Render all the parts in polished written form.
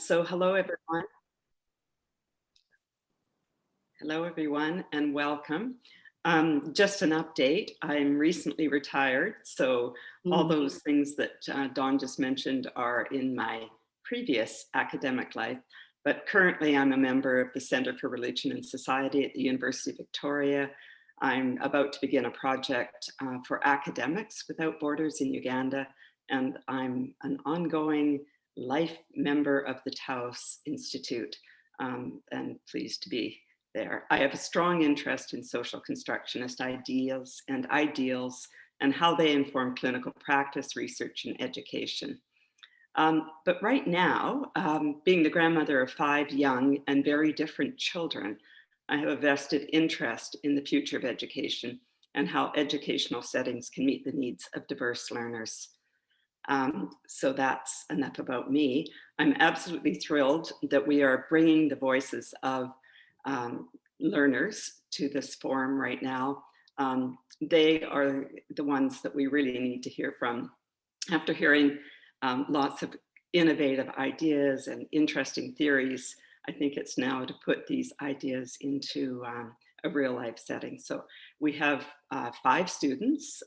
So hello, everyone. Hello, everyone, and welcome. Just an update. I'm recently retired, so all those things that Dawn just mentioned are in my previous academic life. But currently, I'm a member of the Centre for Religion and Society at the University of Victoria. I'm about to begin a project for academics without borders in Uganda, and I'm an ongoing life member of the Taos Institute, and pleased to be there. I have a strong interest in social constructionist ideas and ideals and how they inform clinical practice, research, and education. But right now, being the grandmother of 5 young and very different children, I have a vested interest in the future of education and how educational settings can meet the needs of diverse learners. So that's enough about me. I'm absolutely thrilled that we are bringing the voices of learners to this forum right now. They are the ones that we really need to hear from. After hearing lots of innovative ideas and interesting theories, I think it's now to put these ideas into a real life setting. So we have 5 students.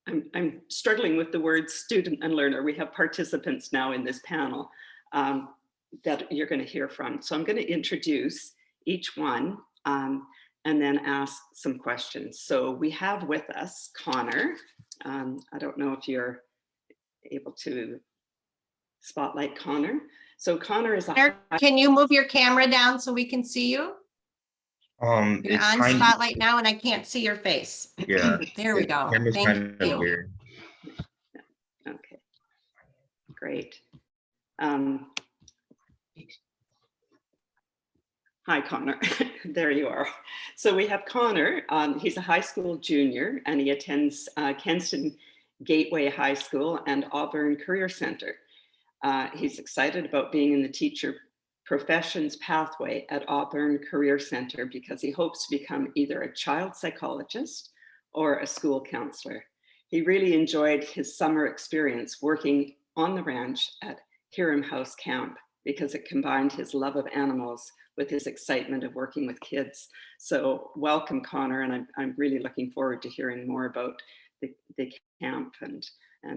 I'm struggling with the words student and learner. We have participants now in this panel that you're going to hear from. So I'm going to introduce each one and then ask some questions. So we have with us Connor. I don't know if you're able to spotlight Connor. So Connor is a... Can you move your camera down so we can see you? You're on spotlight now and I can't see your face. Yeah. There we go. Thank you. Weird. Okay, great. Hi, Connor. There you are. So we have Connor. He's a high school junior and he attends Kenston Gateway High School and Auburn Career Center. He's excited about being in the teacher professions pathway at Auburn Career Center because he hopes to become either a child psychologist or a school counselor. He really enjoyed his summer experience working on the ranch at Hiram House Camp because it combined his love of animals with his excitement of working with kids. So welcome, Connor, and I'm really looking forward to hearing more about the camp and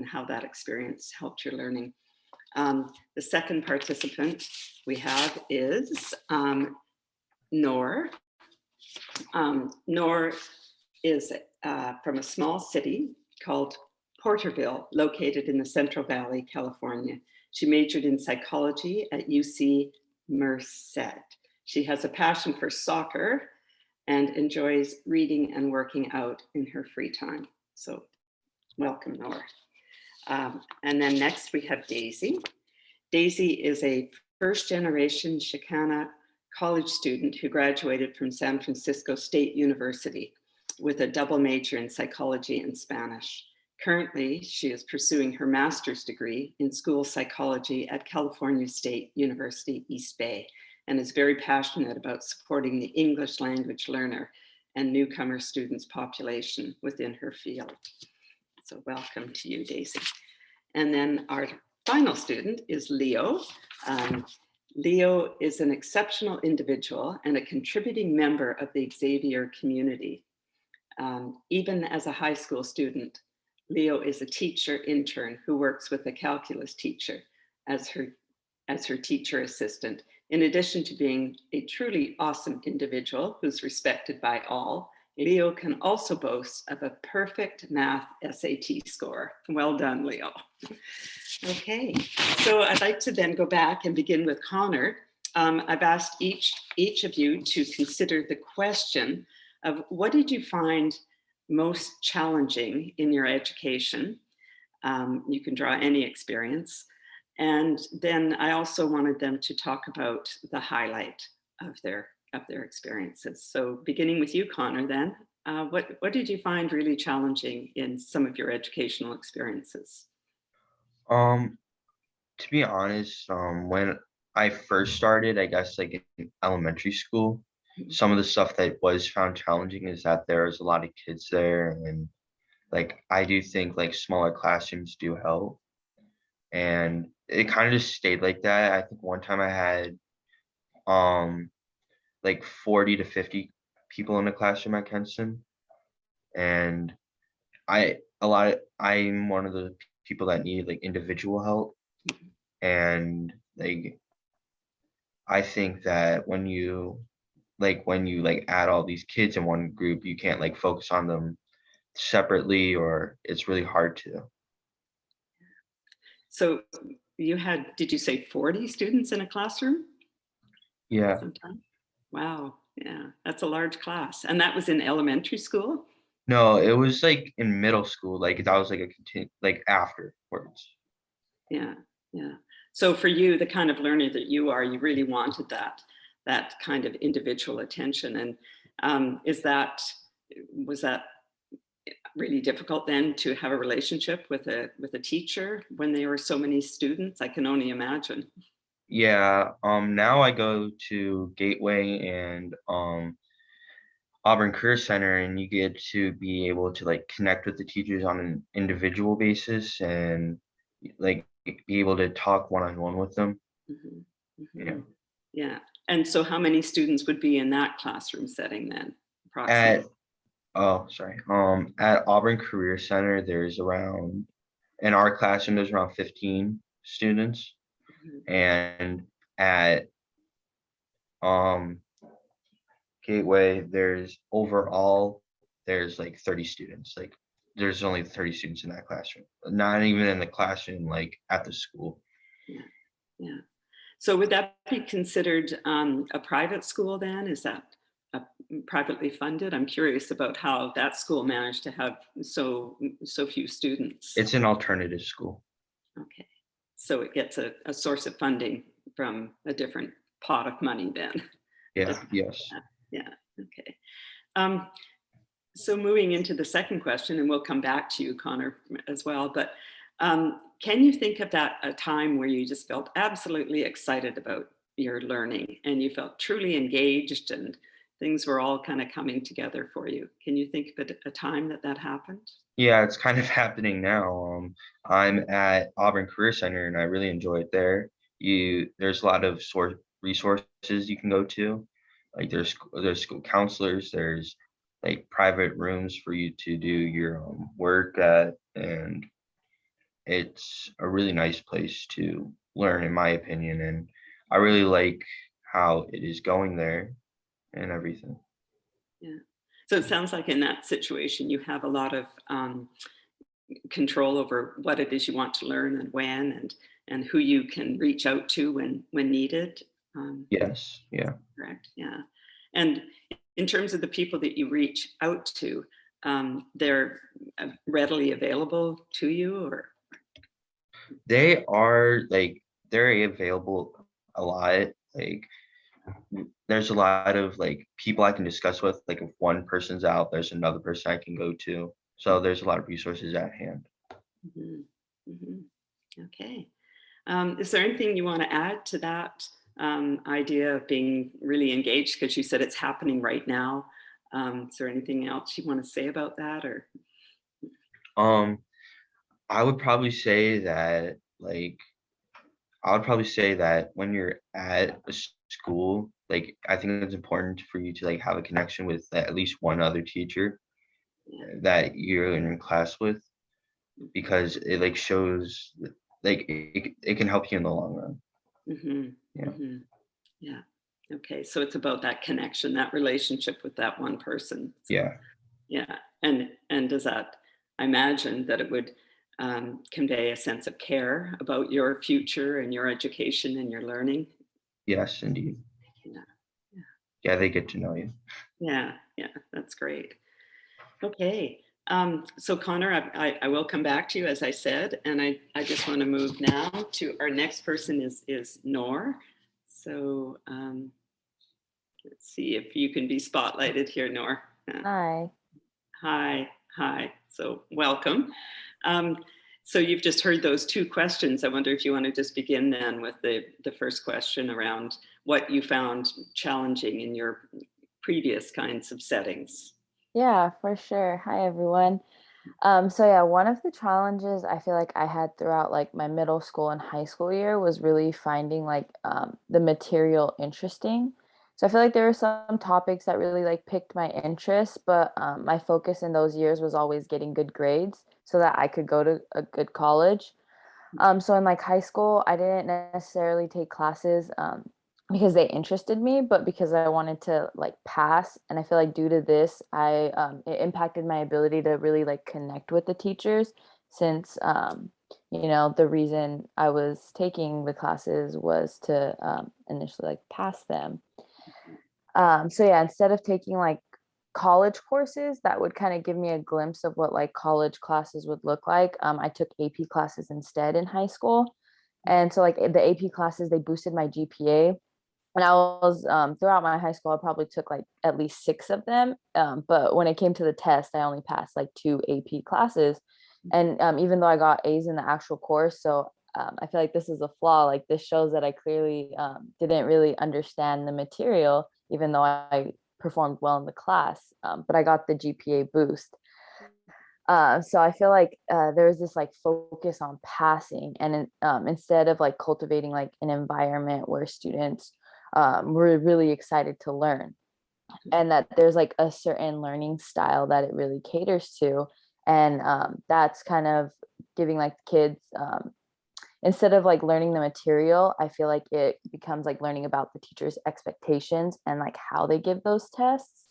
how that experience helped your learning. The second participant we have is Noor. Noor is from a small city called Porterville, located in the Central Valley, California. She majored in psychology at UC Merced. She has a passion for soccer and enjoys reading and working out in her free time. So welcome, Noor. And then next we have Daisy. Daisy is a first-generation Chicana college student who graduated from San Francisco State University with a double major in psychology and Spanish. Currently, she is pursuing her master's degree in school psychology at California State University, East Bay, and is very passionate about supporting the English language learner and newcomer students population within her field. So welcome to you, Daisy. And then our final student is Leo. Leo is an exceptional individual and a contributing member of the Xavier community. Even as a high school student, Leo is a teacher intern who works with a calculus teacher as her teacher assistant. In addition to being a truly awesome individual who's respected by all, Leo can also boast of a perfect math SAT score. Well done, Leo. Okay, so I'd like to then go back and begin with Connor. I've asked each of you to consider the question of what did you find most challenging in your education? You can draw any experience. And then I also wanted them to talk about the highlight of their experiences. So beginning with you, Connor, then, what did you find really challenging in some of your educational experiences? To be honest, when I first started, I guess like in elementary school, some of the stuff that was found challenging is that there was a lot of kids there, and like I do think like smaller classrooms do help. And it kind of just stayed like that. I think one time I had um like 40 to 50 people in the classroom at Kenston, and I'm one of the people that need like individual help, and like I think that when you add all these kids in one group, you can't like focus on them separately, or it's really hard to. So you had, did you say 40 students in a classroom Yeah. sometime? Wow. Yeah, that's a large class. And that was in elementary school? No, it was like in middle school, like that was like like afterwards. Yeah, yeah. So for you, the kind of learner that you are, you really wanted that kind of individual attention. And was that really difficult then to have a relationship with a teacher when there were so many students? I can only imagine. Yeah, now I go to Gateway and Auburn Career Center, and you get to be able to like connect with the teachers on an individual basis and like be able to talk one-on-one with them. Mhm, Yeah. mhm. Yeah. And so how many students would be in that classroom setting then, At approximately? Oh, sorry. At Auburn Career Center, there's around in our classroom there's around 15 students, Mhm. and at um Gateway there's like 30 students. Like there's only 30 students in that classroom. Not even in the classroom, like at the school. Yeah, yeah. So would that be considered a private school then? Is that privately funded? I'm curious about how that school managed to have so few students. It's an alternative school. Okay, so it gets a source of funding from a different pot of money then. Yeah, Just yes. yeah, okay. Um, so moving into the second question, and we'll come back to you, Connor, as well. But can you think of a time where you just felt absolutely excited about your learning and you felt truly engaged and things were all kind of coming together for you? Can you think of a time that happened? Yeah, it's kind of happening now. I'm at Auburn Career Center and I really enjoy it there. There's a lot of resources you can go to. Like there's school counselors, there's like private rooms for you to do your work at, and it's a really nice place to learn, in my opinion. And I really like how it is going there and everything. Yeah. So it sounds like in that situation, you have a lot of control over what it is you want to learn and when, and who you can reach out to when needed. Yes, yeah. Correct. Yeah. And in terms of the people that you reach out to, they're readily available to you, or They are like they're available a lot. Like there's a lot of like people I can discuss with. Like if one person's out, there's another person I can go to. So there's a lot of resources at hand. mhm, mhm. Okay. Is there anything you want to add to that idea of being really engaged? Because you said it's happening right now. Is there anything else you want to say about that, or? Um, I would probably say that like I would probably say that when you're at a school, like I think it's important for you to like have a connection with at least one other teacher Yeah. that you're in class with, because it like shows like it can help you in the long run. Mm-hmm, Yeah. mm-hmm. Yeah. Okay. So it's about that connection, that relationship with that one person. So Yeah. yeah. And does that, I imagine that it would convey a sense of care about your future and your education and your learning. Yes, indeed. Yeah. Yeah. Yeah, they get to know you. Yeah. Yeah. That's great. Okay. So Connor, I will come back to you, as I said, and I just want to move now to our next person is Nor. So let's see if you can be spotlighted here, Nor. Hi. Hi, hi. So welcome. Um, so you've just heard those two questions. I wonder if you want to just begin then with the first question around what you found challenging in your previous kinds of settings. Yeah, for sure. Hi, everyone. So yeah, one of the challenges I feel like I had throughout like my middle school and high school year was really finding like the material interesting. So I feel like there were some topics that really like piqued my interest, but my focus in those years was always getting good grades so that I could go to a good college. So in like high school, I didn't necessarily take classes because they interested me, but because I wanted to like pass. And I feel like due to this, I it impacted my ability to really like connect with the teachers since the reason I was taking the classes was to initially like pass them. So yeah, instead of taking like college courses that would kind of give me a glimpse of what like college classes would look like, I took AP classes instead in high school. And so like the AP classes, they boosted my GPA. And I was throughout my high school, I probably took like at least 6 of them. But when it came to the test, I only passed like 2 AP classes. And even though I got A's in the actual course, so I feel like this is a flaw. Like this shows that I clearly didn't really understand the material, even though I performed well in the class. But I got the GPA boost. So I feel like there was this like focus on passing, and instead of like cultivating like an environment where students were really excited to learn, and that there's like a certain learning style that it really caters to, and that's kind of giving like kids instead of like learning the material, I feel like it becomes like learning about the teacher's expectations and like how they give those tests.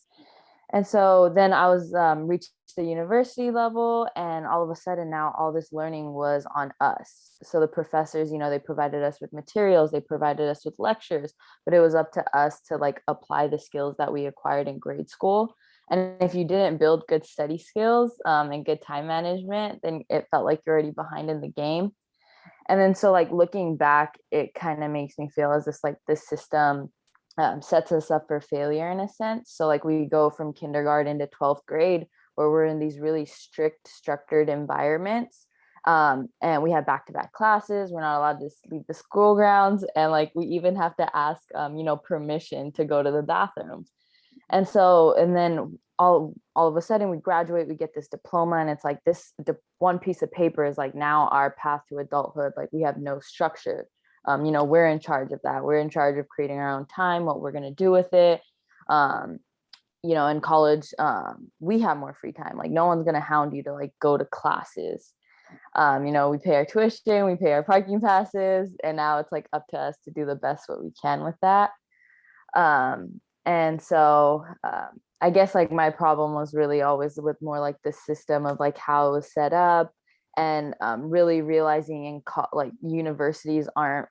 And so then I was reached the university level, and all of a sudden now all this learning was on us. So the professors, they provided us with materials, they provided us with lectures, but it was up to us to like apply the skills that we acquired in grade school. And if you didn't build good study skills and good time management, then it felt like you're already behind in the game. And then so like looking back, it kind of makes me feel as this like this system sets us up for failure in a sense. So like we go from kindergarten to 12th grade where we're in these really strict structured environments, and we have back-to-back classes. We're not allowed to leave the school grounds, and like we even have to ask permission to go to the bathroom. And so, and then all of a sudden we graduate, we get this diploma, and it's like this one piece of paper is like now our path to adulthood. Like we have no structure. We're in charge of that. We're in charge of creating our own time, what we're going to do with it. In college, we have more free time. Like no one's going to hound you to like go to classes. We pay our tuition, we pay our parking passes, and now it's like up to us to do the best what we can with that. And so I guess like my problem was really always with more like the system of like how it was set up, and really realizing like universities aren't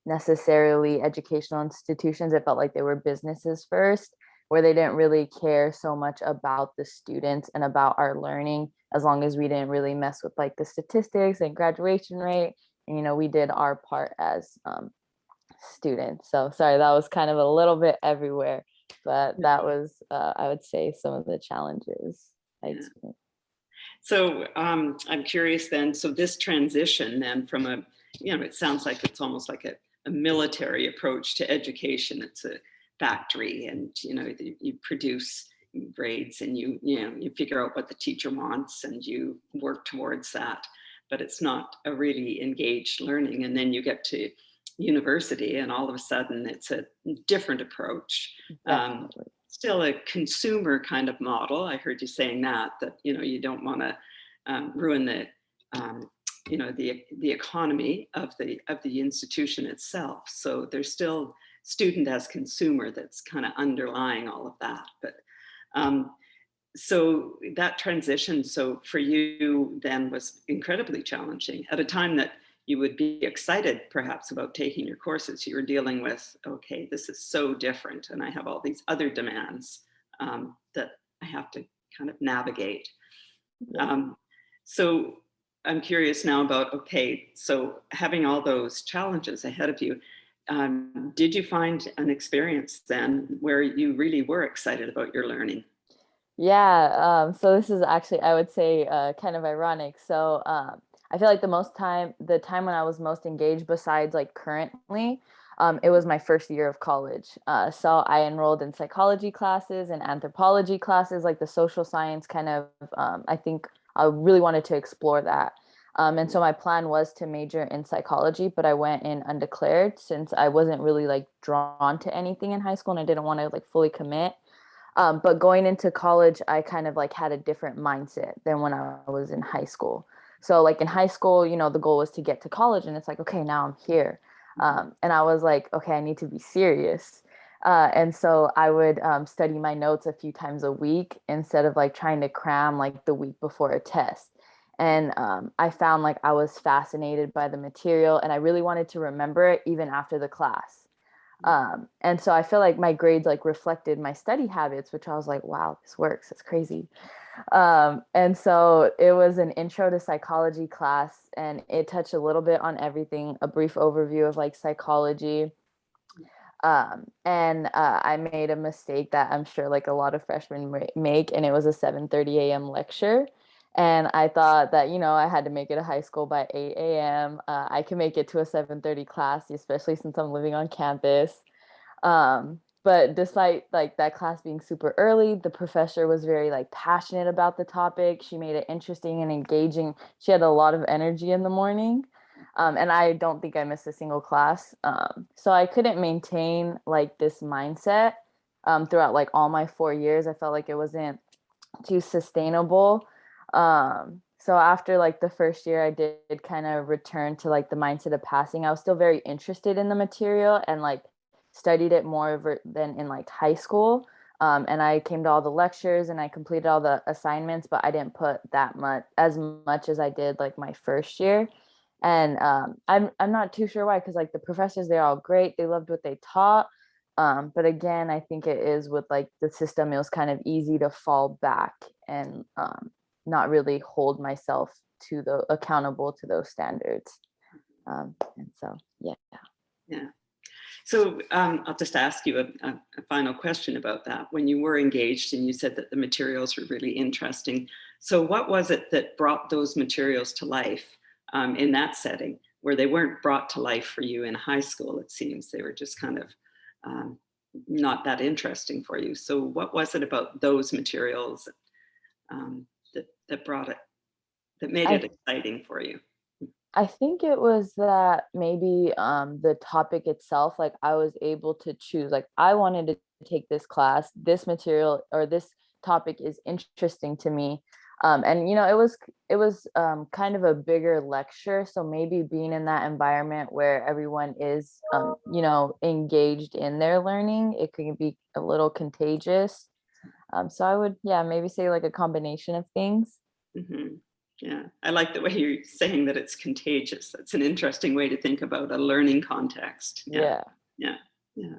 necessarily educational institutions. It felt like they were businesses first, where they didn't really care so much about the students and about our learning, as long as we didn't really mess with like the statistics and graduation rate. And we did our part as students. So sorry, that was kind of a little bit everywhere, but that was I would say some of the challenges I experienced. So I'm curious then, so this transition then from it sounds like it's almost like a military approach to education. It's a factory, and you produce grades, and you figure out what the teacher wants and you work towards that, but it's not a really engaged learning. And then you get to university and all of a sudden it's a different approach. Still a consumer kind of model. I heard you saying that you don't want to ruin the the economy of the institution itself. So there's still student as consumer that's kind of underlying all of that. But so that transition, so for you then, was incredibly challenging at a time that you would be excited perhaps about taking your courses. You were dealing with, okay, this is so different, and I have all these other demands that I have to kind of navigate. So I'm curious now about, okay, so having all those challenges ahead of you, did you find an experience then where you really were excited about your learning? Yeah, so this is actually, I would say, kind of ironic. So I feel like the time when I was most engaged, besides like currently, it was my first year of college. So I enrolled in psychology classes and anthropology classes, like the social science kind of, I think I really wanted to explore that. And so my plan was to major in psychology, but I went in undeclared since I wasn't really like drawn to anything in high school and I didn't want to like fully commit. But going into college, I kind of like had a different mindset than when I was in high school. So like in high school, you know, the goal was to get to college and it's like, okay, now I'm here. And I was like, okay, I need to be serious. And so I would study my notes a few times a week instead of like trying to cram like the week before a test. And I found like I was fascinated by the material and I really wanted to remember it even after the class. And so I feel like my grades like reflected my study habits, which I was like, wow, this works. It's crazy. And so it was an intro to psychology class and it touched a little bit on everything, a brief overview of like psychology. And I made a mistake that I'm sure like a lot of freshmen make, and it was a 7:30 a.m. lecture. And I thought that, you know, I had to make it to high school by 8 a.m. I can make it to a 7:30 class, especially since I'm living on campus. But despite like that class being super early, the professor was very like passionate about the topic. She made it interesting and engaging. She had a lot of energy in the morning. And I don't think I missed a single class. So I couldn't maintain like this mindset throughout like all my 4 years. I felt like it wasn't too sustainable. So after like the first year, I did kind of return to like the mindset of passing. I was still very interested in the material and like studied it more than in like high school. And I came to all the lectures and I completed all the assignments, but I didn't put that much as I did like my first year. And I'm not too sure why, because like the professors, they're all great. They loved what they taught. But again, I think it is with like the system, it was kind of easy to fall back and not really hold myself to the accountable to those standards. And so, yeah. Yeah. So I'll just ask you a final question about that. When you were engaged and you said that the materials were really interesting. So what was it that brought those materials to life in that setting where they weren't brought to life for you in high school? It seems they were just kind of not that interesting for you. So what was it about those materials that brought it, that made it exciting for you? I think it was that maybe the topic itself, like I was able to choose, like I wanted to take this class, this material or this topic is interesting to me. And you know, it was kind of a bigger lecture. So maybe being in that environment where everyone is, you know, engaged in their learning, it can be a little contagious. So I would, yeah, maybe say like a combination of things. Mm-hmm. Yeah, I like the way you're saying that it's contagious. That's an interesting way to think about a learning context. Yeah. Yeah. Yeah.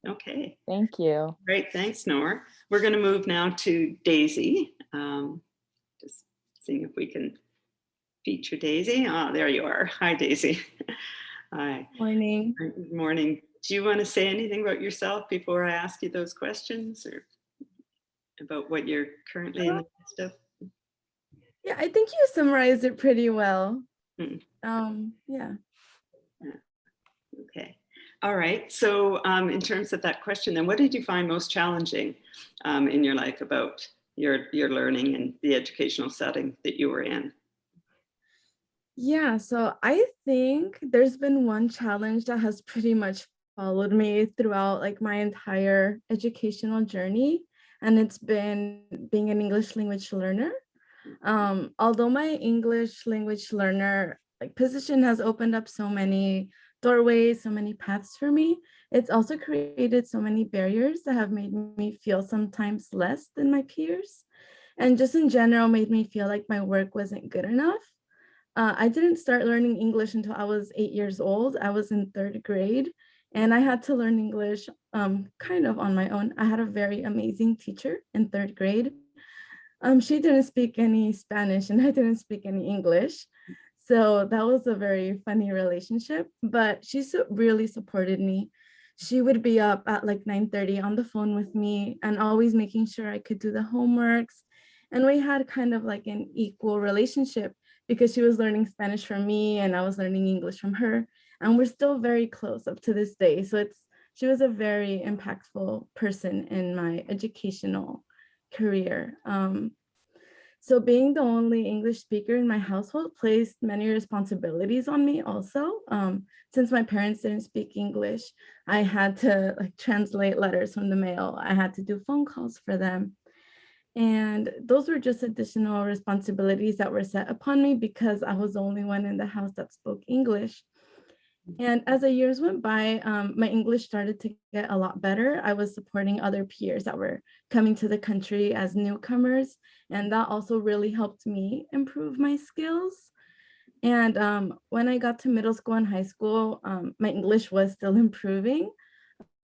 Okay. Thank you. Great. Thanks, Nor. We're going to move now to Daisy. Just seeing if we can feature Daisy. Ah, there you are. Hi, Daisy. Hi. Morning. Good morning. Do you want to say anything about yourself before I ask you those questions, or about what you're currently in the midst of? Yeah, I think you summarized it pretty well. Hmm. Yeah. Okay. All right. So in terms of that question, then what did you find most challenging in your life about your learning and the educational setting that you were in? Yeah, so I think there's been one challenge that has pretty much followed me throughout like my entire educational journey, and it's been being an English language learner. Although my English language learner like position has opened up so many doorways, so many paths for me, it's also created so many barriers that have made me feel sometimes less than my peers, and just in general made me feel like my work wasn't good enough. I didn't start learning English until I was 8 years old. I was in third grade and I had to learn English kind of on my own. I had a very amazing teacher in third grade. She didn't speak any Spanish and I didn't speak any English. So that was a very funny relationship, but she really supported me. She would be up at like 9:30 on the phone with me and always making sure I could do the homeworks. And we had kind of like an equal relationship because she was learning Spanish from me and I was learning English from her. And we're still very close up to this day. So she was a very impactful person in my educational career. So being the only English speaker in my household placed many responsibilities on me also. Since my parents didn't speak English, I had to like translate letters from the mail. I had to do phone calls for them. And those were just additional responsibilities that were set upon me because I was the only one in the house that spoke English. And as the years went by, my English started to get a lot better. I was supporting other peers that were coming to the country as newcomers, and that also really helped me improve my skills. And when I got to middle school and high school, my English was still improving.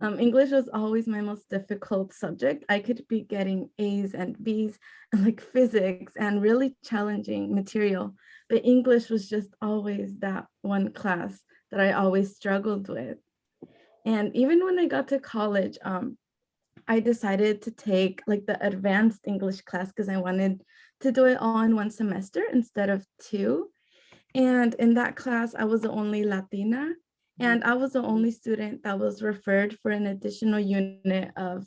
English was always my most difficult subject. I could be getting A's and B's and like physics and really challenging material, but English was just always that one class that I always struggled with. And even when I got to college, I decided to take like the advanced English class because I wanted to do it all in one semester instead of two. And in that class, I was the only Latina, and I was the only student that was referred for an additional unit of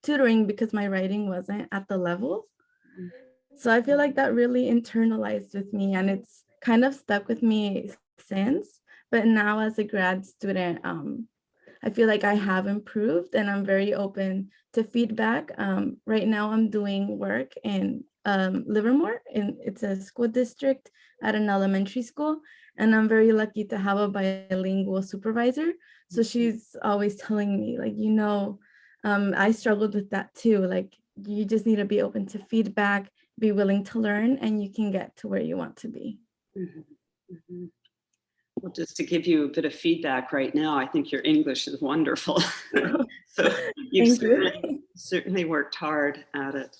tutoring because my writing wasn't at the level. So I feel like that really internalized with me, and it's kind of stuck with me since. But now as a grad student, I feel like I have improved and I'm very open to feedback. Right now I'm doing work in Livermore, and it's a school district at an elementary school. And I'm very lucky to have a bilingual supervisor. So she's always telling me like, I struggled with that too. Like you just need to be open to feedback, be willing to learn, and you can get to where you want to be. Mhm, mhm. Well, just to give you a bit of feedback right now, I think your English is wonderful. So you've Thank you. certainly worked hard at it.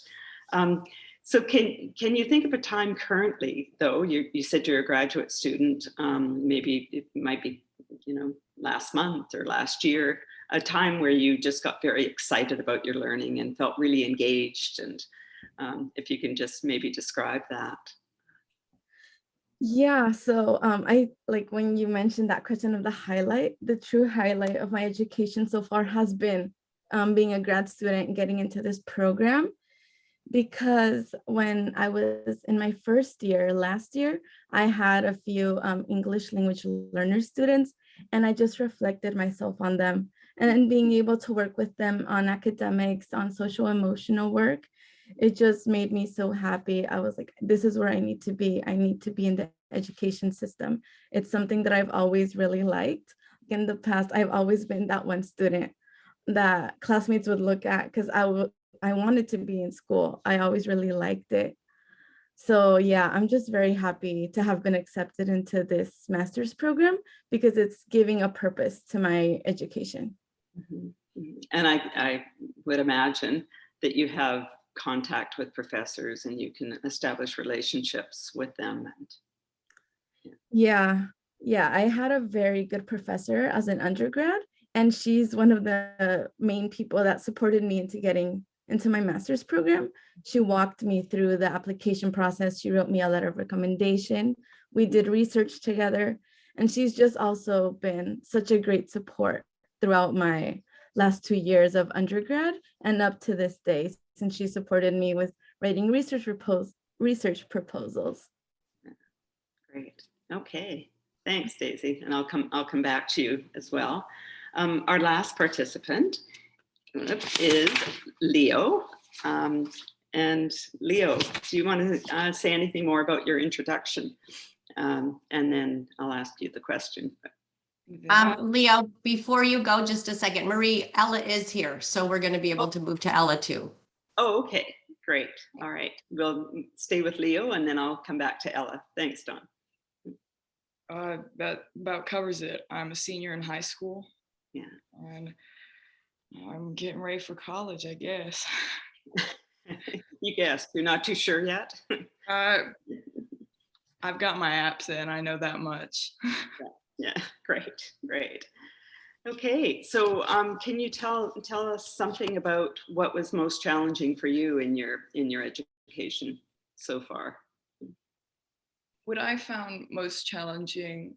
So can you think of a time currently, though? You said you're a graduate student. Maybe it might be, last month or last year, a time where you just got very excited about your learning and felt really engaged. And if you can just maybe describe that. Yeah, so I like when you mentioned that question of the true highlight of my education so far has been being a grad student and getting into this program. Because when I was in my first year last year, I had a few English language learner students, and I just reflected myself on them. And then being able to work with them on academics, on social emotional work, it just made me so happy. I was like, this is where I need to be. I need to be in the education system. It's something that I've always really liked. In the past, I've always been that one student that classmates would look at because I wanted to be in school. I always really liked it. So yeah, I'm just very happy to have been accepted into this master's program because it's giving a purpose to my education. Mhm, mhm. And I would imagine that you have contact with professors and you can establish relationships with them. Yeah, I had a very good professor as an undergrad, and she's one of the main people that supported me into getting into my master's program. She walked me through the application process. She wrote me a letter of recommendation. We did research together, and she's just also been such a great support throughout my last 2 years of undergrad and up to this day, since she supported me with writing research proposals. Great. Okay. Thanks, Daisy. And I'll come back to you as well. Our last participant is Leo. And Leo, do you want to say anything more about your introduction? And then I'll ask you the question. Leo, before you go, just a second. Marie, Ella is here, so we're going to be able to move to Ella too. Oh, okay. Great. All right. We'll stay with Leo and then I'll come back to Ella. Thanks, Dawn. That about covers it. I'm a senior in high school. Yeah. And I'm getting ready for college, I guess. You guessed. You're not too sure yet? I've got my apps in, I know that much. Yeah, great. Okay, so can you tell us something about what was most challenging for you in your education so far? What I found most challenging,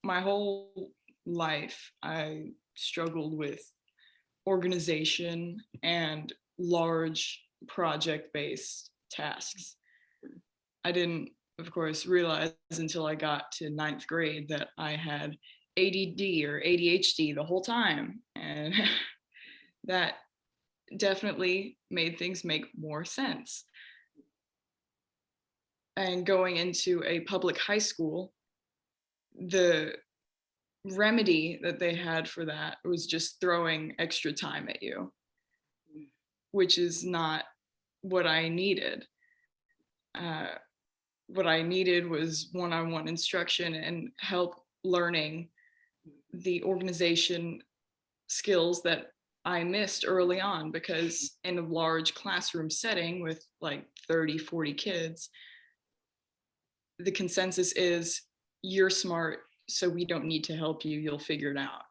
my whole life, I struggled with organization and large project-based tasks. I didn't, of course, realize until I got to 9th grade that I had ADD or ADHD the whole time. And that definitely made things make more sense. And going into a public high school, the remedy that they had for that was just throwing extra time at you, which is not what I needed. What I needed was one-on-one instruction and help learning the organization skills that I missed early on, because in a large classroom setting with like 30, 40 kids, the consensus is you're smart, so we don't need to help you, you'll figure it out.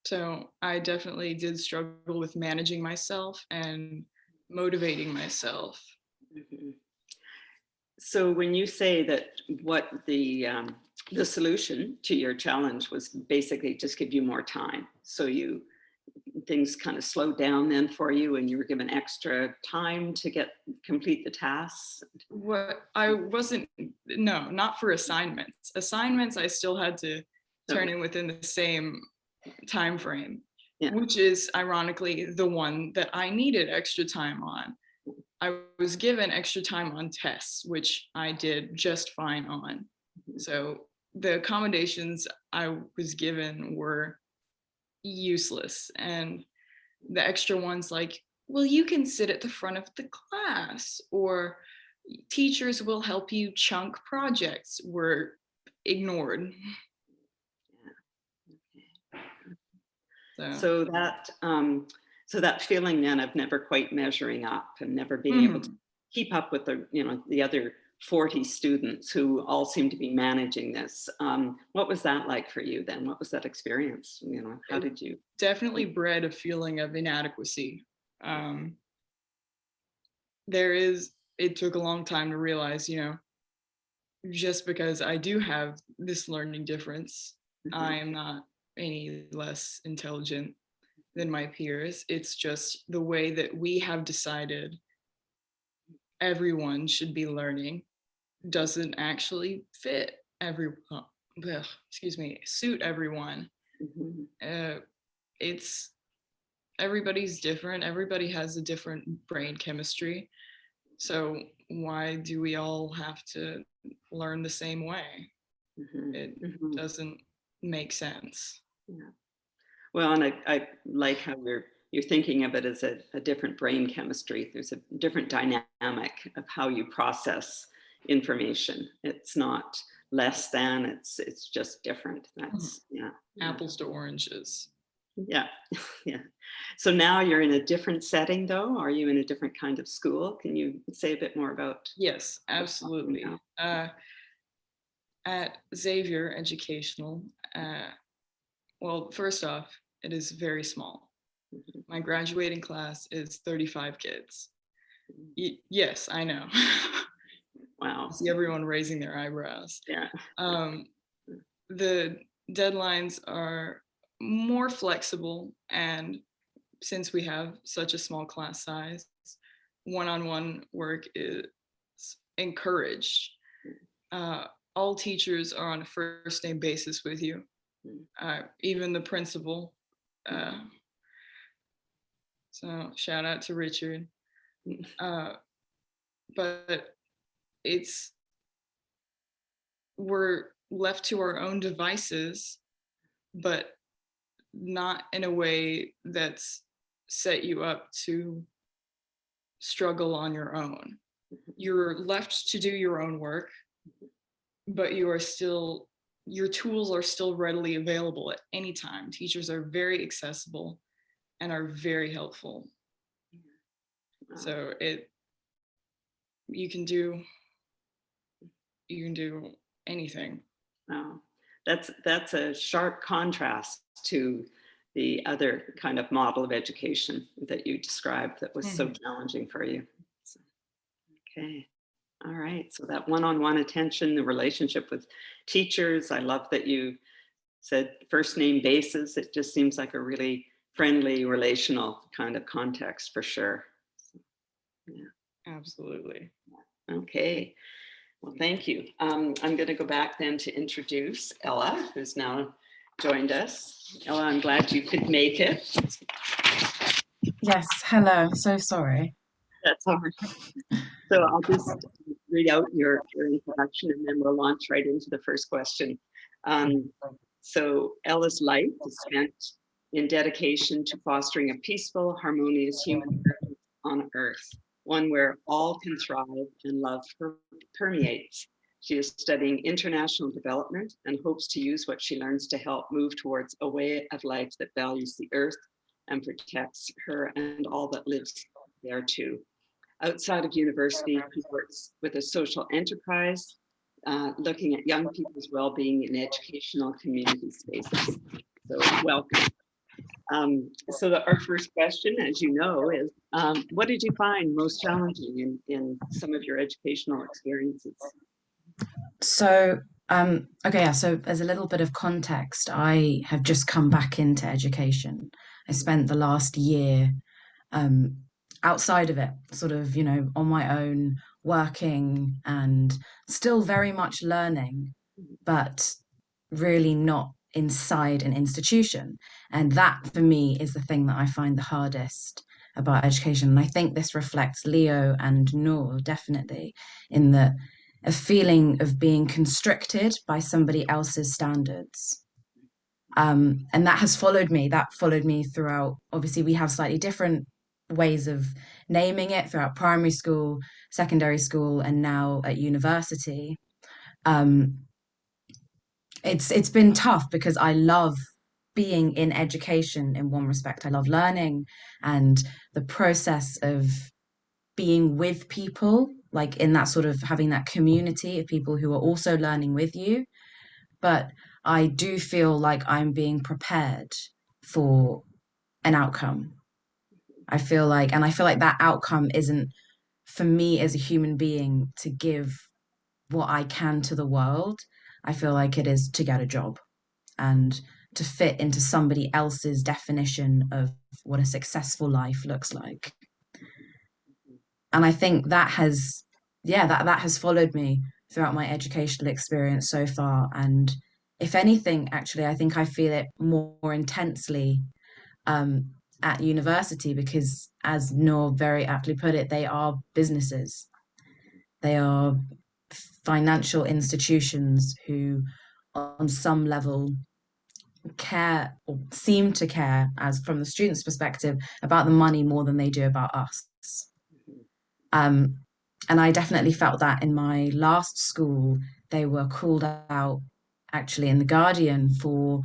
So I definitely did struggle with managing myself and motivating myself. Mhm. So when you say that what the solution to your challenge was basically just give you more time, so things kind of slowed down then for you, and you were given extra time to complete the tasks. What I wasn't, no, not for assignments. Assignments I still had to turn in within the same time frame, Yeah. which is ironically the one that I needed extra time on. I was given extra time on tests, which I did just fine on. So the accommodations I was given were useless. And the extra ones like, well, you can sit at the front of the class, or teachers will help you chunk projects, were ignored. So that feeling then of never quite measuring up and never being able to keep up with the other 40 students who all seem to be managing this. What was that like for you then? What was that experience? How did you? Definitely bred a feeling of inadequacy. It took a long time to realize, just because I do have this learning difference, I am not any less intelligent than my peers. It's just the way that we have decided everyone should be learning doesn't actually fit everyone. Suit everyone. It's everybody's different. Everybody has a different brain chemistry. So why do we all have to learn the same way? It doesn't make sense. Yeah. Well, and I like how you're thinking of it as a different brain chemistry. There's a different dynamic of how you process information. It's not less than, it's just different. That's Apples to oranges. Yeah. Yeah. So now you're in a different setting though. Are you in a different kind of school? Can you say a bit more about? Yes, absolutely. At Xavier Educational, well, first off, it is very small. My graduating class is 35 kids. Yes, I know. Wow. I see everyone raising their eyebrows. Yeah. The deadlines are more flexible, and since we have such a small class size, one-on-one work is encouraged. All teachers are on a first name basis with you, even the principal. So shout out to Richard. But we're left to our own devices, but not in a way that's set you up to struggle on your own. You're left to do your own work, but your tools are still readily available at any time. Teachers are very accessible and are very helpful. Wow. So you can do anything. Wow. That's a sharp contrast to the other kind of model of education that you described that was so challenging for you. So, okay. All right. So that one-on-one attention, the relationship with teachers. I love that you said first name basis. It just seems like a really friendly, relational kind of context for sure. Absolutely. Okay. Well, thank you. I'm going to go back then to introduce Ella, who's now joined us. Ella, I'm glad you could make it. Yes, hello. I'm so sorry. That's all right. So I'll just read out your introduction and then we'll launch right into the first question. So Ella's life is spent in dedication to fostering a peaceful, harmonious human presence on Earth, one where all can thrive and love permeates. She is studying international development and hopes to use what she learns to help move towards a way of life that values the Earth and protects her and all that lives there too. Outside of university, she works with a social enterprise, looking at young people's well-being in educational community spaces. So welcome. So our first question, as you know, is what did you find most challenging in some of your educational experiences? So, okay, yeah, so as a little bit of context, I have just come back into education. I spent the last year outside of it, sort of, on my own, working and still very much learning, but really not inside an institution. And that for me is the thing that I find the hardest about education. And I think this reflects Leo and Noor definitely, in that a feeling of being constricted by somebody else's standards. And that has followed me. That followed me throughout. Obviously, we have slightly different ways of naming it throughout primary school, secondary school, and now at university. It's been tough because I love being in education in one respect. I love learning and the process of being with people, like in that sort of having that community of people who are also learning with you. But I do feel like I'm being prepared for an outcome. I feel like that outcome isn't for me as a human being to give what I can to the world. I feel like it is to get a job and to fit into somebody else's definition of what a successful life looks like. And I think that has, that has followed me throughout my educational experience so far. And if anything, actually, I think I feel it more intensely at university because, as Noor very aptly put it, they are businesses. They are financial institutions who, on some level, care or seem to care, as from the student's perspective, about the money more than they do about us. And I definitely felt that in my last school. They were called out actually in The Guardian for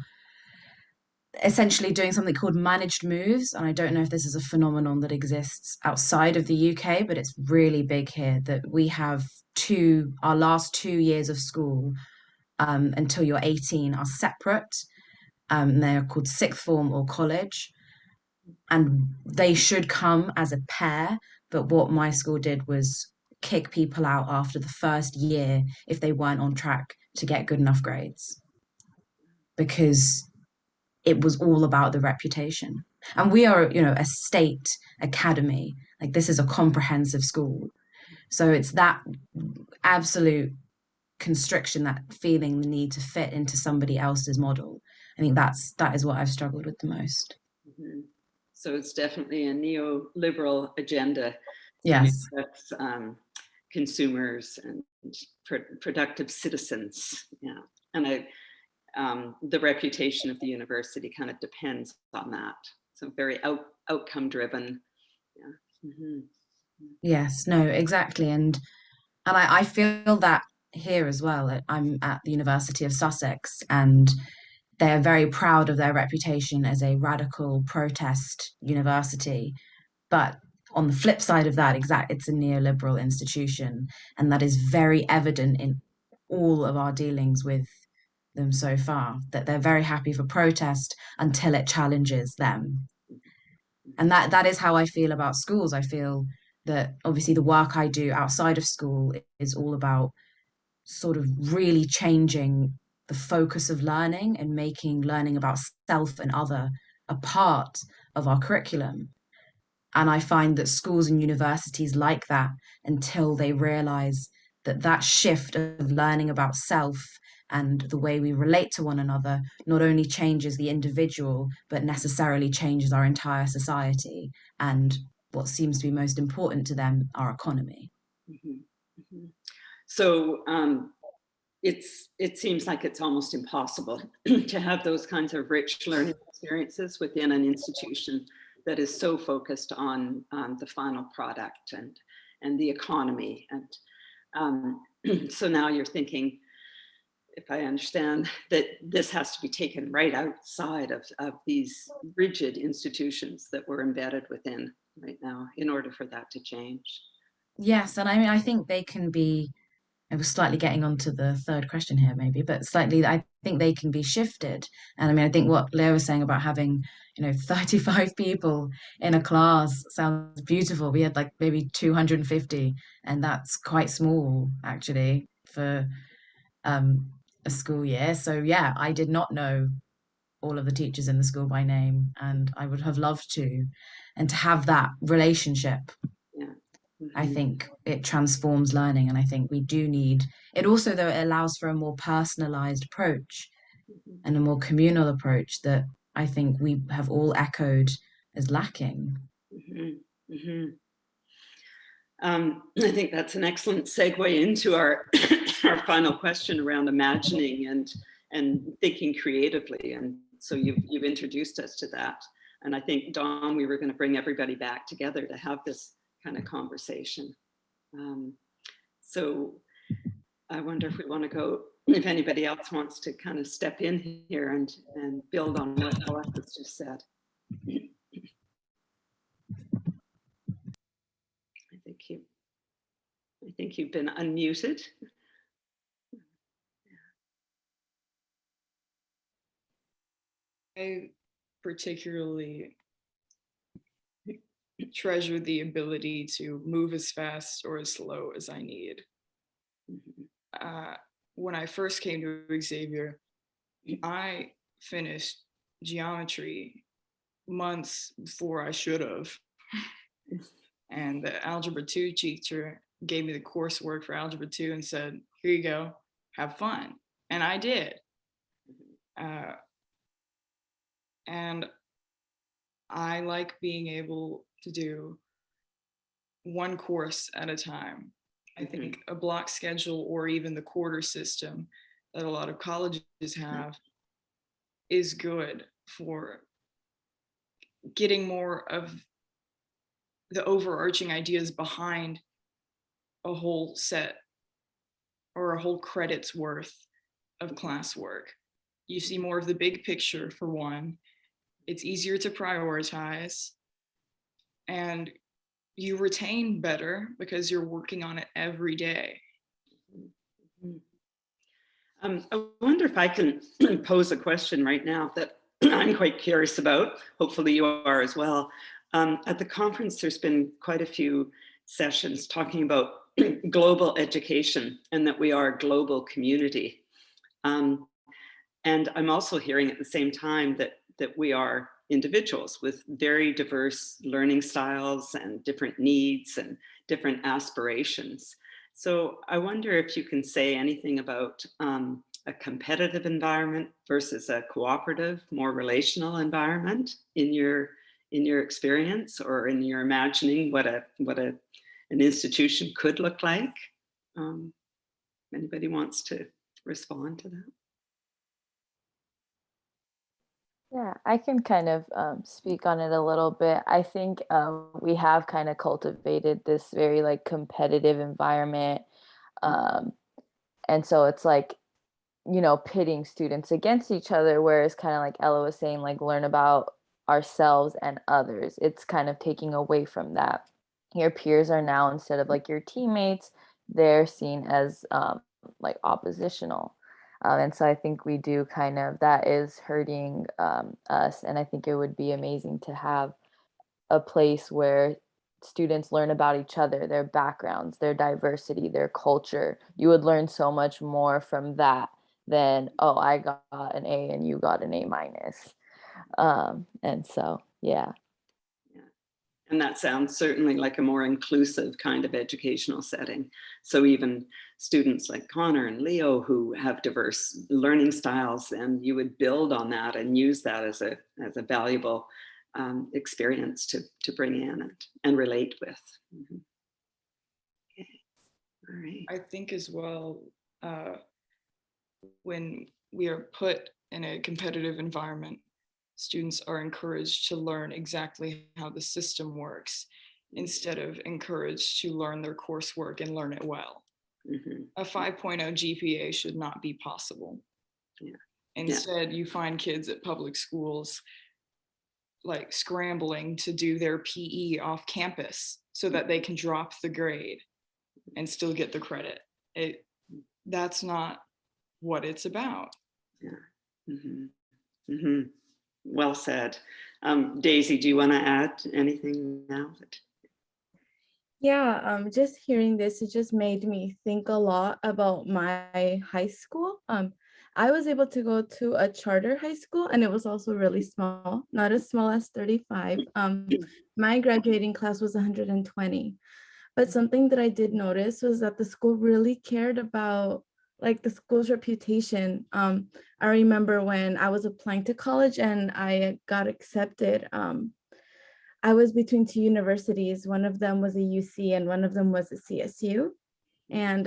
essentially doing something called managed moves. And I don't know if this is a phenomenon that exists outside of the UK, but it's really big here that we have our last 2 years of school until you're 18 are separate. They're called sixth form or college. And they should come as a pair. But what my school did was kick people out after the first year if they weren't on track to get good enough grades. Because it was all about the reputation. And we are, a state academy. Like this is a comprehensive school. So it's that absolute constriction, that feeling the need to fit into somebody else's model. I think that is what I've struggled with the most. Mm-hmm. So it's definitely a neoliberal agenda. Yes. That's consumers and productive citizens. Yeah. And the reputation of the university kind of depends on that. So very outcome driven. Yeah. Mm-hmm. Yes, no, exactly. And I feel that here as well. I'm at the University of Sussex and they're very proud of their reputation as a radical protest university. But on the flip side of that, it's a neoliberal institution. And that is very evident in all of our dealings with them so far, that they're very happy for protest until it challenges them. And that is how I feel about schools. I feel that obviously the work I do outside of school is all about sort of really changing the focus of learning and making learning about self and other a part of our curriculum. And I find that schools and universities like that until they realize that that shift of learning about self and the way we relate to one another not only changes the individual, but necessarily changes our entire society and what seems to be most important to them, our economy. Mhm, mhm. So it seems like it's almost impossible to have those kinds of rich learning experiences within an institution that is so focused on the final product and the economy. And so now you're thinking, if I understand, that this has to be taken right outside of these rigid institutions that we're embedded within right now in order for that to change. Yes, and I mean, I think they can be, I was slightly getting onto the third question here, maybe, but slightly, I think they can be shifted. And I mean, I think what Leo was saying about having, 35 people in a class sounds beautiful. We had like maybe 250, and that's quite small actually for um, a school year. So yeah, I did not know all of the teachers in the school by name, and I would have loved to. And to have that relationship, Yeah. I Mhm. think it transforms learning. And I think we do need it also, though, it allows for a more personalized approach Mhm. and a more communal approach that I think we have all echoed as lacking. Mhm. Mhm. I think that's an excellent segue into our our final question around imagining and thinking creatively. And so you've introduced us to that. And I think, Dawn, we were going to bring everybody back together to have this kind of conversation. Um, so I wonder if we want to go, if anybody else wants to kind of step in here and build on what Ella has just said. I think you've been unmuted. I particularly treasure the ability to move as fast or as slow as I need. Mhm. When I first came to Xavier, I finished geometry months before I should have. And the Algebra 2 teacher gave me the coursework for Algebra 2 and said, here you go, have fun. And I did. And I like being able to do one course at a time. I think a block schedule or even the quarter system that a lot of colleges have is good for getting more of the overarching ideas behind a whole set or a whole credit's worth of classwork. You see more of the big picture for one. It's easier to prioritize and you retain better because you're working on it every day. I wonder if I can pose a question right now that I'm quite curious about. Hopefully you are as well. At the conference, there's been quite a few sessions talking about global education and that we are a global community. And I'm also hearing at the same time that we are individuals with very diverse learning styles and different needs and different aspirations. So I wonder if you can say anything about a competitive environment versus a cooperative, more relational environment in your experience or in your imagining what an institution could look like. Anybody wants to respond to that? Yeah, I can kind of speak on it a little bit. I think we have kind of cultivated this very like competitive environment. Um, and so it's like, pitting students against each other, whereas kind of like Ella was saying, like learn about ourselves and others. It's kind of taking away from that. Your peers are now, instead of like your teammates, they're seen as like oppositional. And so I think we do kind of, that is hurting us. And I think it would be amazing to have a place where students learn about each other, their backgrounds, their diversity, their culture. You would learn so much more from that than, oh, I got an A and you got an A minus. And so, yeah. And that sounds certainly like a more inclusive kind of educational setting. So even students like Connor and Leo who have diverse learning styles, and you would build on that and use that as a valuable experience to bring in and relate with. Mm-hmm. Okay. All right. I think as well, when we are put in a competitive environment, students are encouraged to learn exactly how the system works instead of encouraged to learn their coursework and learn it well. Mm-hmm. A 5.0 GPA should not be possible. Yeah. Instead, you find kids at public schools like scrambling to do their PE off campus so that they can drop the grade and still get the credit. That's not what it's about. Yeah. Mm-hmm. Mm-hmm. Well said. Daisy, do you want to add anything now? Yeah, just hearing this, it just made me think a lot about my high school. I was able to go to a charter high school, and it was also really small, not as small as 35. My graduating class was 120. But something that I did notice was that the school really cared about like the school's reputation. I remember when I was applying to college and I got accepted. I was between two universities. One of them was a UC and one of them was a CSU. And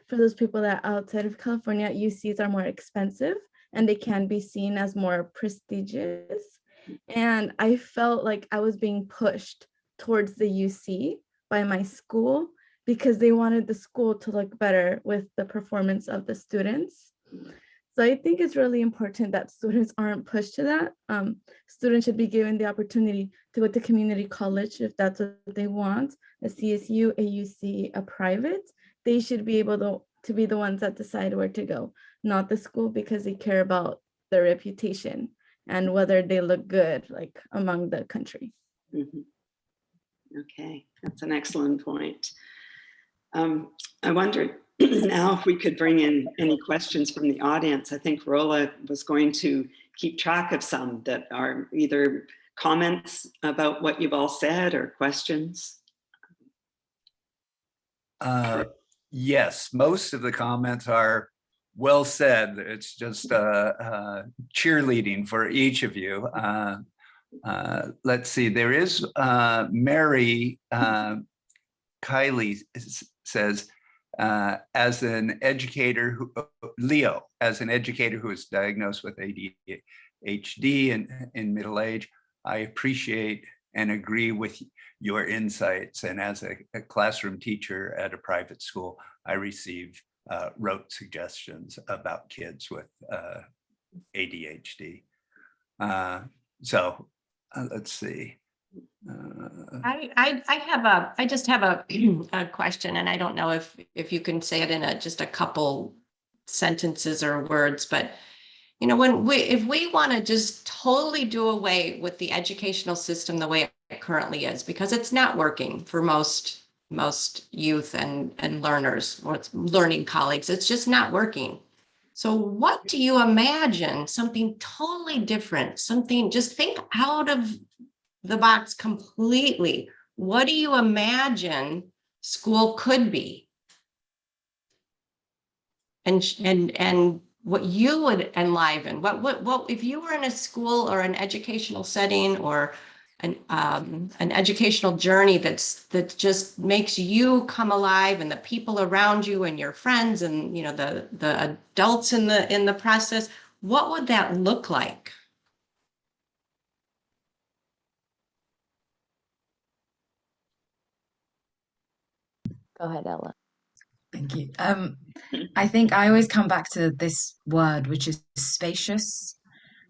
for those people that are outside of California, UCs are more expensive and they can be seen as more prestigious. And I felt like I was being pushed towards the UC by my school because they wanted the school to look better with the performance of the students. So I think it's really important that students aren't pushed to that. Students should be given the opportunity to go to community college if that's what they want, a CSU, a UC, a private. They should be able to be the ones that decide where to go, not the school, because they care about their reputation and whether they look good like among the country. Mm-hmm. Okay, that's an excellent point. I wondered now if we could bring in any questions from the audience. I think Rola was going to keep track of some that are either comments about what you've all said or questions. Yes, most of the comments are well said. It's just cheerleading for each of you. Let's see, there is Mary Kylie says, as an educator, Leo, as an educator who is diagnosed with ADHD in middle age, I appreciate and agree with your insights. And as a classroom teacher at a private school, I receive rote suggestions about kids with ADHD. Let's see. I just have a question, and I don't know if you can say it in just a couple sentences or words, but you know, if we want to just totally do away with the educational system the way it currently is, because it's not working for most youth and learners or learning colleagues, it's just not working. So what do you imagine, something totally different, something, just think out of the box completely. What do you imagine school could be? And what you would enliven, what if you were in a school or an educational setting or an educational journey that just makes you come alive, and the people around you and your friends and you know the adults in the process, what would that look like? Go ahead, Ella. Thank you. I think I always come back to this word, which is spacious.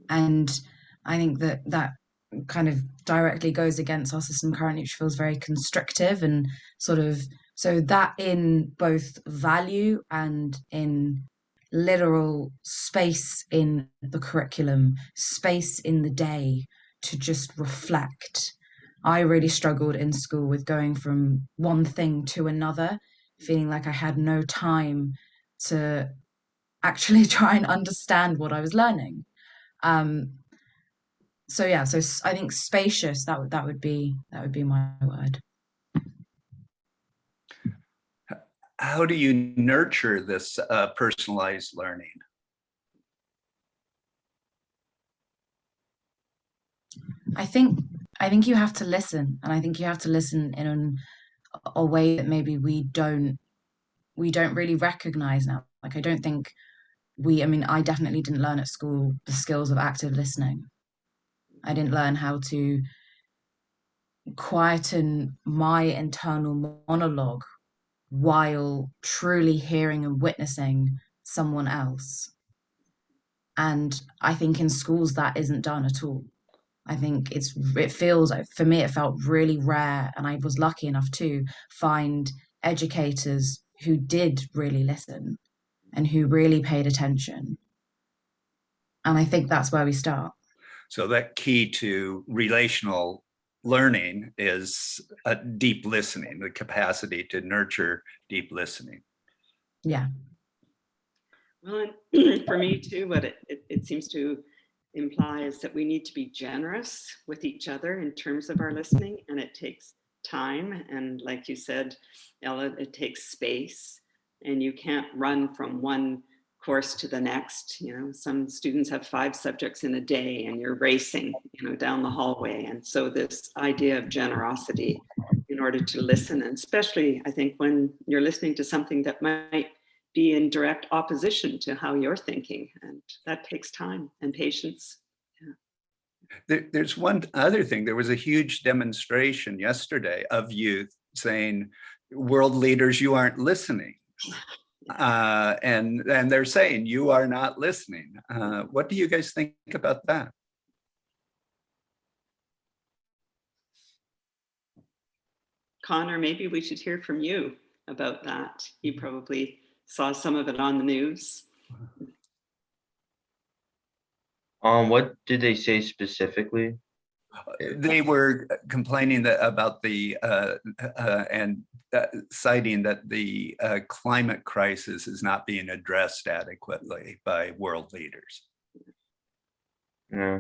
And I think that kind of directly goes against our system currently, which feels very constrictive and sort of, so that in both value and in literal space in the curriculum, space in the day to just reflect. I really struggled in school with going from one thing to another, feeling like I had no time to actually try and understand what I was learning. So yeah, so I think spacious, that would be my word. How do you nurture this personalized learning? I think you have to listen, and I think you have to listen in a way that maybe we don't really recognize now. Like I don't think I mean, I definitely didn't learn at school the skills of active listening. I didn't learn how to quieten my internal monologue while truly hearing and witnessing someone else. And I think in schools that isn't done at all. I think it feels like, for me, it felt really rare. And I was lucky enough to find educators who did really listen and who really paid attention. And I think that's where we start. So that key to relational learning is a deep listening, the capacity to nurture deep listening. Yeah. Well, and for me too, what it seems to imply is that we need to be generous with each other in terms of our listening, and it takes time. And like you said, Ella, it takes space, and you can't run from one course to the next. You know, some students have 5 subjects in a day, and you're racing, you know, down the hallway. And so this idea of generosity in order to listen, and especially I think when you're listening to something that might be in direct opposition to how you're thinking, and that takes time and patience. There's one other thing. There was a huge demonstration yesterday of youth saying, world leaders, you aren't listening. And they're saying you are not listening. What do you guys think about that? Connor, maybe we should hear from you about that. You probably saw some of it on the news. What did they say specifically? They were complaining about the and citing that the climate crisis is not being addressed adequately by world leaders. Yeah.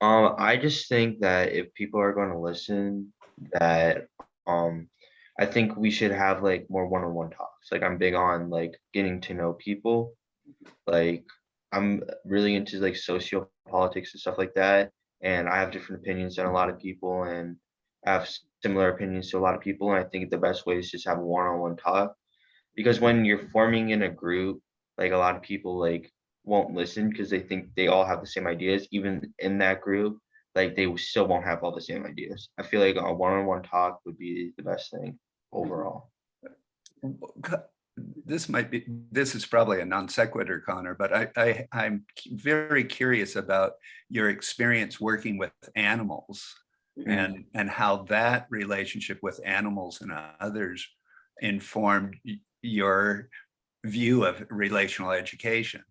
I just think that if people are going to listen, that I think we should have like more one-on-one talks. Like I'm big on like getting to know people. Like I'm really into like sociopolitics and stuff like that. And I have different opinions than a lot of people, and I have similar opinions to a lot of people. And I think the best way is just have a one-on-one talk, because when you're forming in a group, like a lot of people like won't listen because they think they all have the same ideas. Even in that group, like they still won't have all the same ideas. I feel like a one-on-one talk would be the best thing overall. This is probably a non sequitur, Connor, but I'm very curious about your experience working with animals and how that relationship with animals and others informed your view of relational education.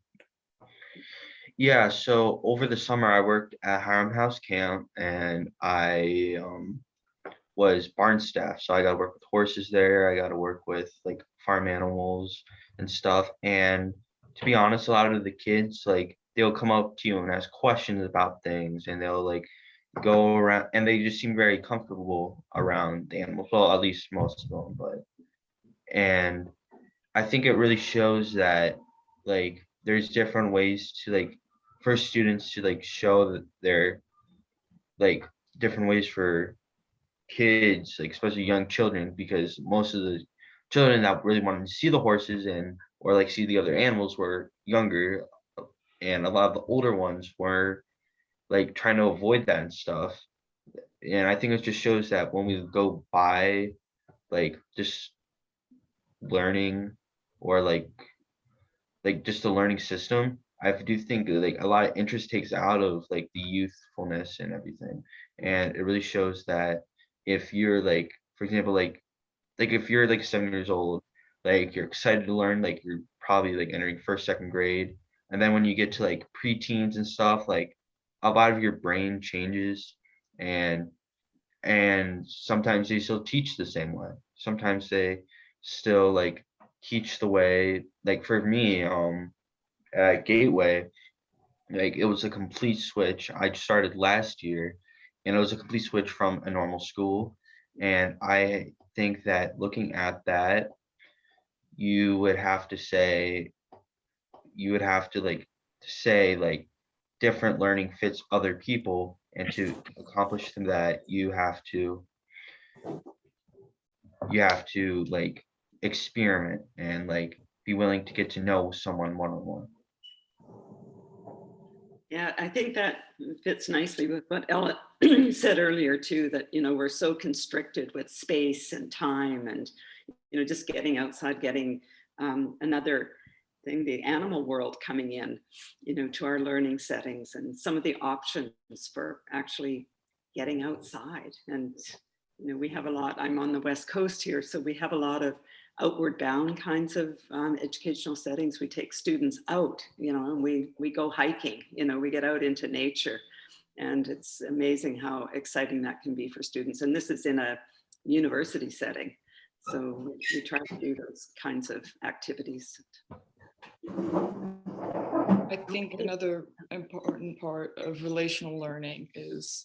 Yeah, so over the summer I worked at Hiram House Camp, and I was barn staff. So I got to work with horses there. I got to work with like farm animals and stuff. And to be honest, a lot of the kids, like they'll come up to you and ask questions about things, and they'll like go around, and they just seem very comfortable around the animals. Well, at least most of them, and I think it really shows that like there's different ways to like for students to like show that they're like different ways for kids, like especially young children, because most of the children that really wanted to see the horses and or like see the other animals were younger, and a lot of the older ones were like trying to avoid that and stuff. And I think it just shows that when we go by like just learning or like just the learning system, I do think like a lot of interest takes out of like the youthfulness and everything. And it really shows that if you're like, for example, like if you're like 7 years old, like you're excited to learn, like you're probably like entering first, second grade. And then when you get to like preteens and stuff, like a lot of your brain changes, and sometimes they still teach the same way. Sometimes they still like teach the way, like for me, at Gateway, Like it was a complete switch. I started last year and it was a complete switch from a normal school. And I think that looking at that, you would have to say, you would have to like say like different learning fits other people, and to accomplish that, you have to like experiment and like be willing to get to know someone one-on-one. Yeah, I think that fits nicely with what Ella said earlier too, that, we're so constricted with space and time and, just getting outside, getting another thing, the animal world coming in, to our learning settings and some of the options for actually getting outside. And, we have a lot, I'm on the West Coast here, so we have a lot of outward bound kinds of educational settings. We take students out, and we go hiking, we get out into nature. And it's amazing how exciting that can be for students. And this is in a university setting. So we try to do those kinds of activities. I think another important part of relational learning is,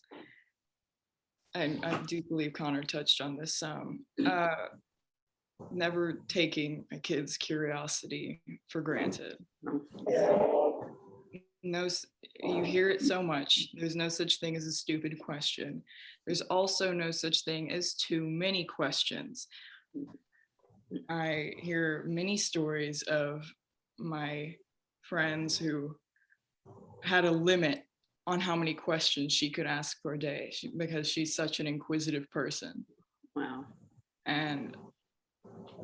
and I do believe Connor touched on this some, never taking a kid's curiosity for granted. No, you hear it so much. There's no such thing as a stupid question. There's also no such thing as too many questions. I hear many stories of my friends who had a limit on how many questions she could ask per day because she's such an inquisitive person. Wow. And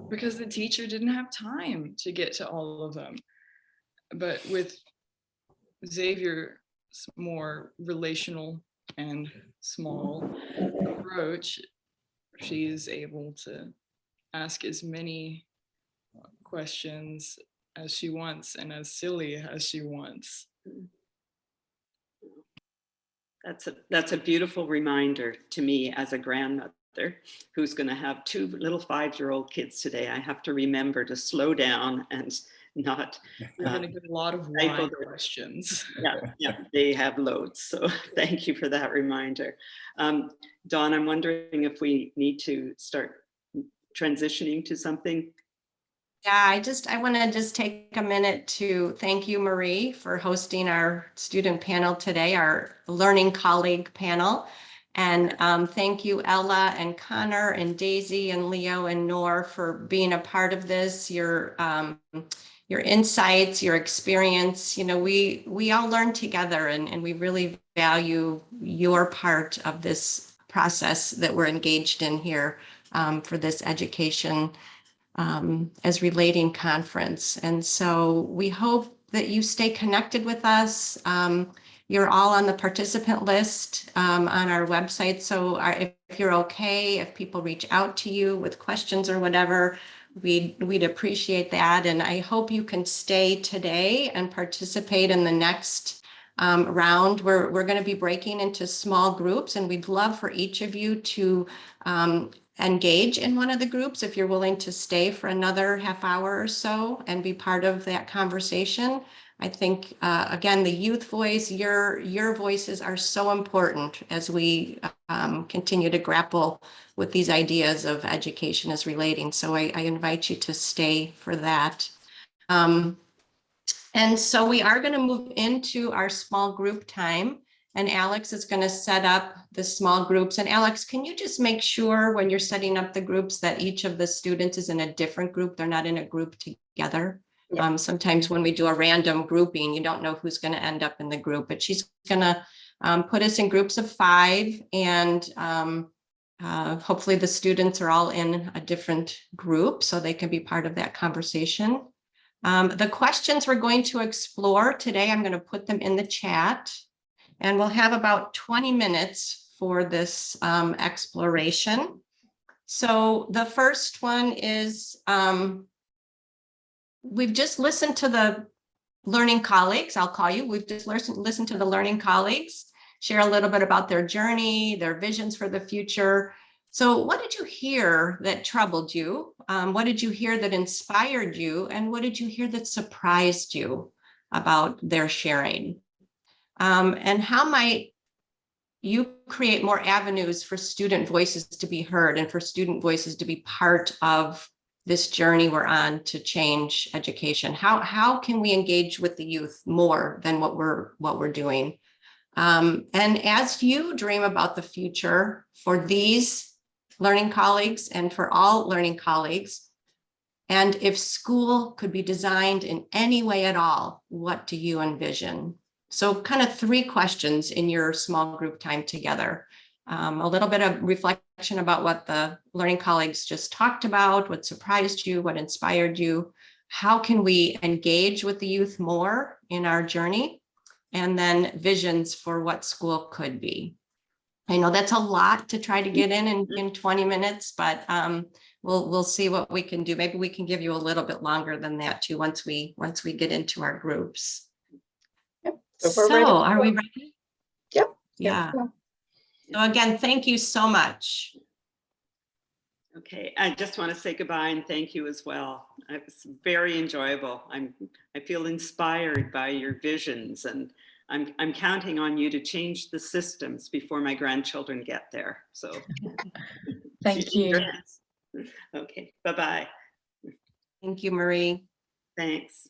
because the teacher didn't have time to get to all of them. But with Xavier's more relational and small approach, she is able to ask as many questions as she wants and as silly as she wants. That's a beautiful reminder to me as a grandmother who's going to have two little 5-year-old kids today. I have to remember to slow down and not. You're going to get a lot of why questions. Yeah, they have loads. So thank you for that reminder. Dawn, I'm wondering if we need to start transitioning to something. Yeah, I want to just take a minute to thank you, Marie, for hosting our student panel today, our learning colleague panel. And thank you, Ella and Connor and Daisy and Leo and Nor for being a part of this. Your insights, your experience, we all learn together, and we really value your part of this process that we're engaged in here for this education as relating conference. And so we hope that you stay connected with us. You're all on the participant list on our website. So if you're okay, if people reach out to you with questions or whatever, we'd appreciate that. And I hope you can stay today and participate in the next round. We're going to be breaking into small groups, and we'd love for each of you to engage in one of the groups if you're willing to stay for another half hour or so and be part of that conversation. I think, again, the youth voice, your voices are so important as we continue to grapple with these ideas of education as relating. So I invite you to stay for that. And so we are going to move into our small group time. And Alex is going to set up the small groups. And Alex, can you just make sure when you're setting up the groups that each of the students is in a different group? They're not in a group together. Yeah. Sometimes when we do a random grouping, you don't know who's going to end up in the group, but she's going to put us in groups of 5. And hopefully the students are all in a different group so they can be part of that conversation. The questions we're going to explore today, I'm going to put them in the chat. And we'll have about 20 minutes for this exploration. So the first one is, we've just listened to the learning colleagues, I'll call you. We've just listened to the learning colleagues share a little bit about their journey, their visions for the future. So what did you hear that troubled you? What did you hear that inspired you? And what did you hear that surprised you about their sharing? And how might you create more avenues for student voices to be heard and for student voices to be part of this journey we're on to change education? How can we engage with the youth more than what we're doing? And as you dream about the future for these learning colleagues and for all learning colleagues, and if school could be designed in any way at all, what do you envision? So kind of 3 questions in your small group time together. A little bit of reflection about what the learning colleagues just talked about, what surprised you, what inspired you. How can we engage with the youth more in our journey? And then visions for what school could be. I know that's a lot to try to get in 20 minutes, but we'll see what we can do. Maybe we can give you a little bit longer than that too once we get into our groups. Yep. So are we ready? Yep. Yeah. So again, thank you so much. Okay, I just want to say goodbye and thank you as well. It was very enjoyable. I feel inspired by your visions, and I'm counting on you to change the systems before my grandchildren get there. So Thank you. Okay, bye-bye. Thank you, Marie. Thanks.